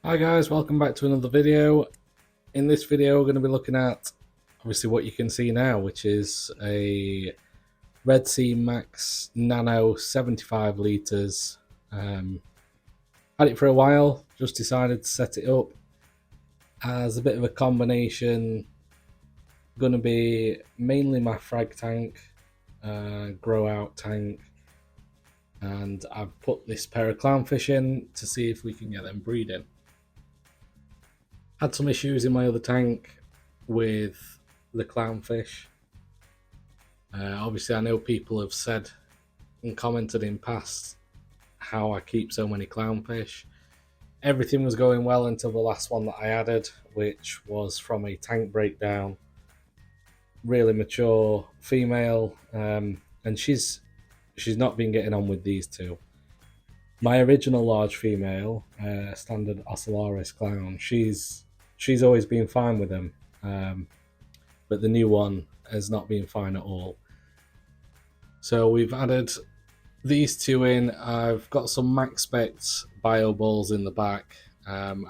Hi guys, welcome back to another video. In this video we're going to be looking at obviously what you can see now, which is a Red Sea Max Nano 75 litres. Had it for a while, just decided to set it up as a bit of a combination. Going to be mainly my frag tank, grow out tank, and I've put this pair of clownfish in to see if we can get them breeding. Had some issues in my other tank with the clownfish. Obviously, I know people have said and commented in past how I keep so many clownfish. Everything was going well until the last one that I added, which was from a tank breakdown. Really mature female, and she's not been getting on with these two. My original large female, standard Ocellaris clown, she's always been fine with them, but the new one has not been fine at all. So we've added these two in. I've got some max specs bio balls in the back, and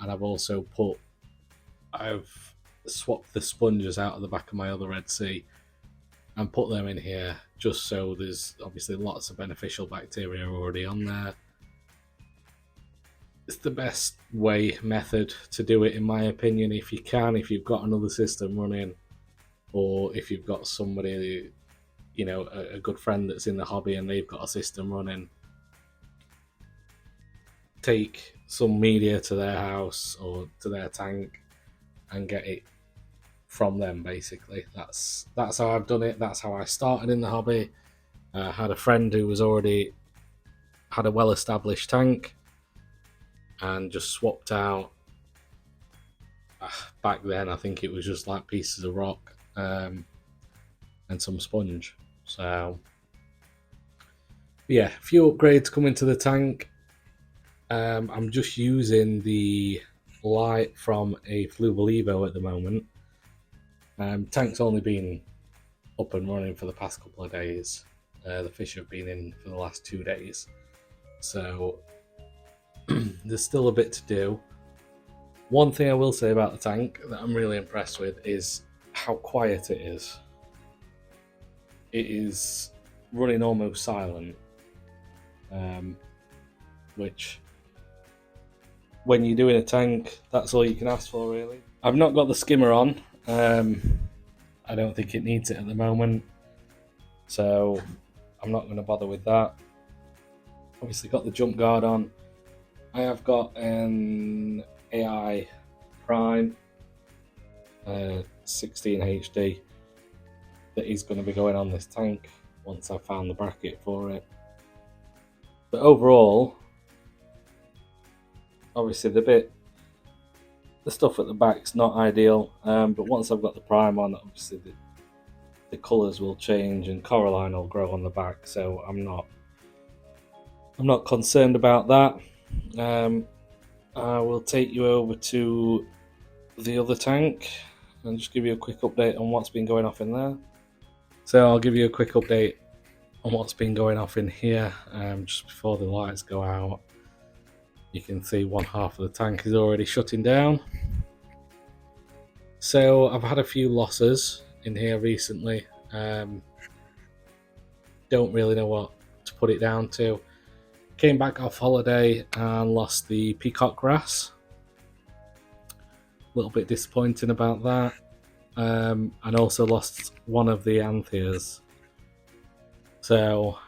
I've swapped the sponges out of the back of my other Red Sea and put them in here, just so there's obviously lots of beneficial bacteria already on there. It's the best method to do it, in my opinion. If you've got another system running, or if you've got somebody, a good friend that's in the hobby and they've got a system running, take some media to their house or to their tank and get it from them. Basically, that's how I've done it. That's how I started in the hobby. I had a friend who was already had a well-established tank and just swapped out. Back then, I think it was just like pieces of rock and some sponge. So, yeah, a few upgrades coming to the tank. I'm just using the light from a Fluval Evo at the moment. Tank's only been up and running for the past couple of days. The fish have been in for the last 2 days. So, there's still a bit to do. One thing I will say about the tank that I'm really impressed with is how quiet it is. It is running almost silent, which, when you're doing a tank, that's all you can ask for, really. I've not got the skimmer on. I don't think it needs it at the moment, so I'm not going to bother with that. Obviously got the jump guard on. I have got an AI Prime 16 HD that is going to be going on this tank once I've found the bracket for it. But overall, obviously the stuff at the back's not ideal, but once I've got the Prime on, obviously the colours will change and coralline will grow on the back, so I'm not concerned about that. I will take you over to the other tank and just give you a quick update on what's been going off in there. So I'll give you a quick update on what's been going off in here. Just before the lights go out, you can see one half of the tank is already shutting down. So I've had a few losses in here recently. Don't really know what to put it down to. Came back off holiday and lost the peacock grass. A little bit disappointing about that. And also lost one of the antheas. So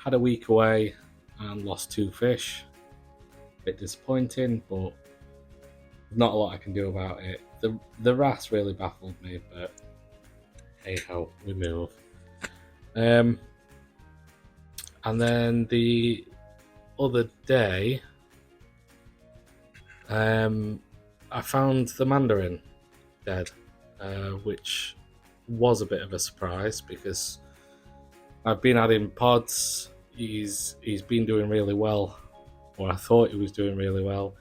had a week away and lost 2 fish. Bit disappointing, but not a lot I can do about it. The wrasse really baffled me, but hey ho, we move. And then the other day, I found the mandarin dead, which was a bit of a surprise because I've been adding pods. He's been doing really well, or I thought he was doing really well.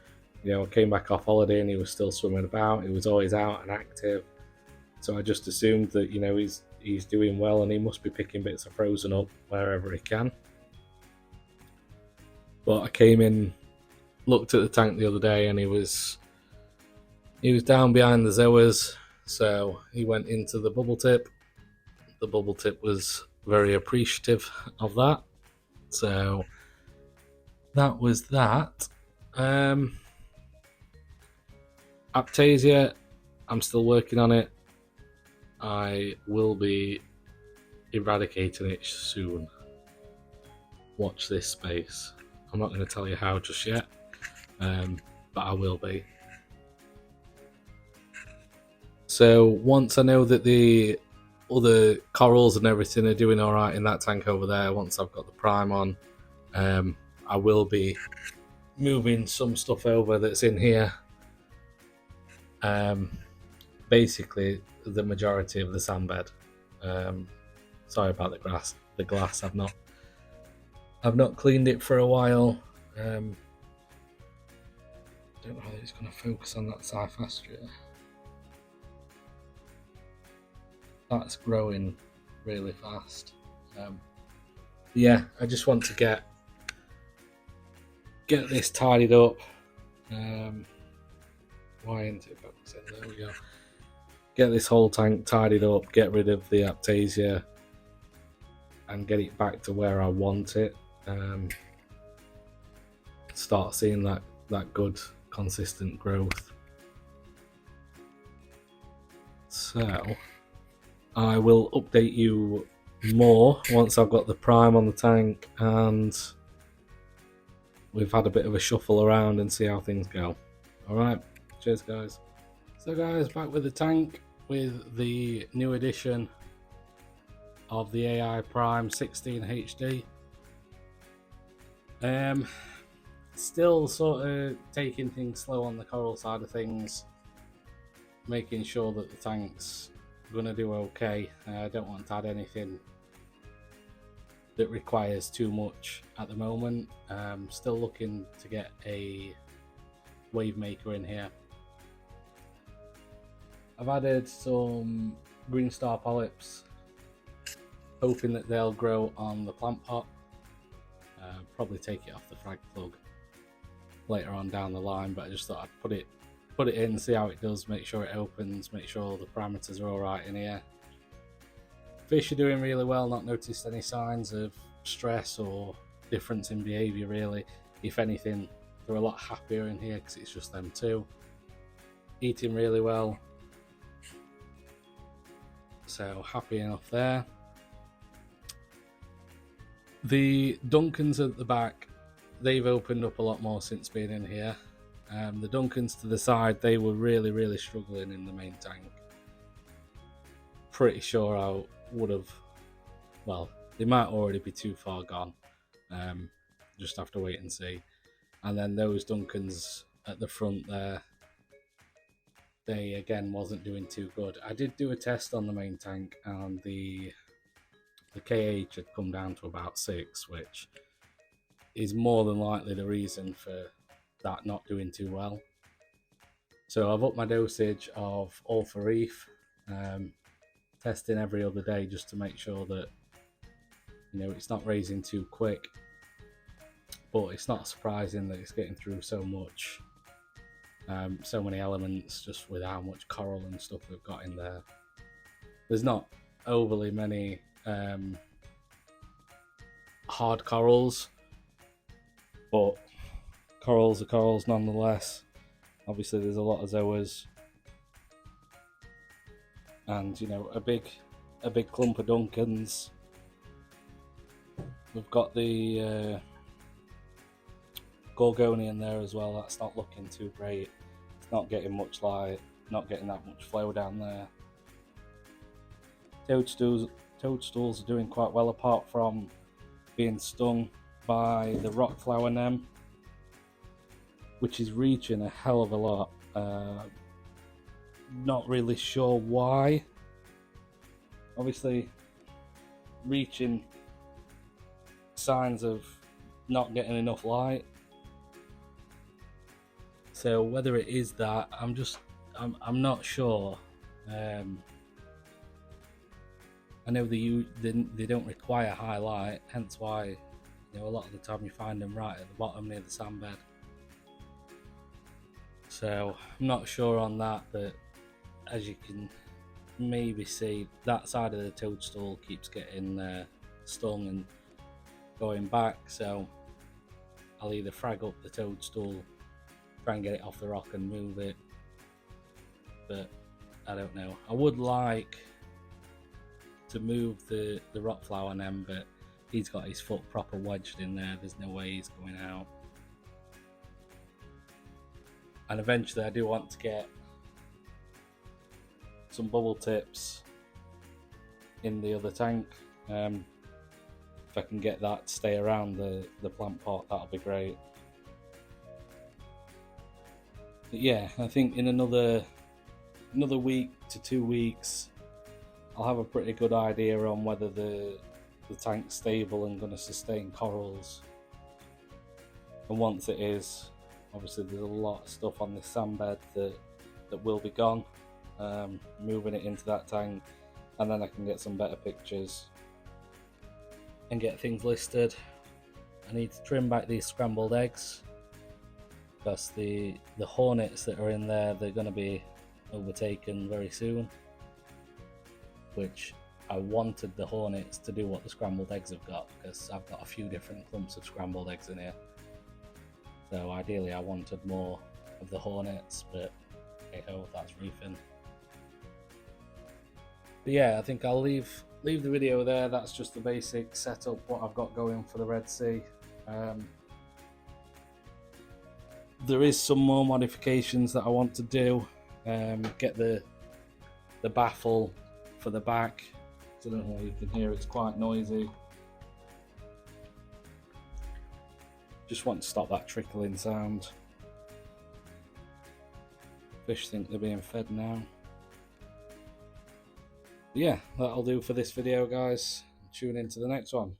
I came back off holiday and he was still swimming about. He was always out and active, so I just assumed that he's doing well and he must be picking bits of frozen up wherever he can. But I came in, looked at the tank the other day, and he was He was down behind the zoas, so he went into the bubble tip. The bubble tip was very appreciative of that, so that was that. Aptasia, I'm still working on it. I will be eradicating it soon. Watch this space. I'm not going to tell you how just yet, but I will be. So once I know that the other corals and everything are doing all right in that tank over there, once I've got the prime on, I will be moving some stuff over that's in here. Basically, the majority of the sandbed. Sorry about the glass. I've not cleaned it for a while. Don't know how it's going to focus on that Cyphastria. That's growing really fast. Yeah, I just want to get this tidied up. Why isn't it focusing? There we go. Get this whole tank tidied up, get rid of the Aptasia, and get it back to where I want it. Start seeing that good, consistent growth. So I will update you more once I've got the prime on the tank and we've had a bit of a shuffle around and see how things go. Alright, cheers guys. So guys, back with the tank with the new edition of the AI Prime 16 HD. Still sort of taking things slow on the coral side of things, making sure that the tank's gonna do okay. I don't want to add anything that requires too much at the moment. Still looking to get a wave maker in here. I've added some green star polyps, hoping that they'll grow on the plant pot. Probably take it off the frag plug later on down the line, but I just thought I'd put it in, see how it does, make sure it opens, make sure all the parameters are alright in here. Fish are doing really well, not noticed any signs of stress or difference in behaviour really. If anything, they're a lot happier in here because it's just them two. Eating really well. So happy enough there. The Duncans at the back, they've opened up a lot more since being in here. The Duncans to the side, they were really struggling in the main tank. Pretty sure I would have, well, they might already be too far gone. Just have to wait and see. And then those Duncans at the front there, they again wasn't doing too good. I did do a test on the main tank and the KH had come down to about 6, which is more than likely the reason for that not doing too well. So I've upped my dosage of all for reef, testing every other day just to make sure that, you know, it's not raising too quick. But it's not surprising that it's getting through so much, so many elements just with how much coral and stuff we've got in there. There's not overly many hard corals, but corals are corals nonetheless. Obviously there's a lot of zoas and, you know, a big clump of Duncans. We've got the Gorgonian there as well. That's not looking too great. It's not getting much light, not getting that much flow down there. Toadstools are doing quite well, apart from being stung by the rock flower nem, which is reaching a hell of a lot. Not really sure why. Obviously reaching signs of not getting enough light. So whether it is that, I'm not sure. I know they don't require high light, hence why, you know, a lot of the time you find them right at the bottom near the sandbed. So I'm not sure on that, but as you can maybe see, that side of the toadstool keeps getting stung and going back, so I'll either frag up the toadstool, try and get it off the rock and move it, but I don't know. I would like to move the rock flower nem, but he's got his foot proper wedged in there. There's no way he's going out. And eventually I do want to get some bubble tips in the other tank. If I can get that to stay around the plant pot, that'll be great. But yeah, I think in another week to 2 weeks, I'll have a pretty good idea on whether the tank's stable and going to sustain corals. And once it is, obviously there's a lot of stuff on this sandbed that will be gone. Moving it into that tank, and then I can get some better pictures and get things listed. I need to trim back these scrambled eggs because the hornets that are in there, they're going to be overtaken very soon, which I wanted the hornets to do what the scrambled eggs have got, because I've got a few different clumps of scrambled eggs in here. So ideally I wanted more of the hornets, but hey ho, that's reefing. But yeah, I think I'll leave the video there. That's just the basic setup, what I've got going for the Red Sea. There is some more modifications that I want to do. Get the baffle for the back. I don't know if you can hear, it's quite noisy. Just want to stop that trickling sound. Fish think they're being fed now. But yeah, that'll do for this video, guys. Tune in to the next one.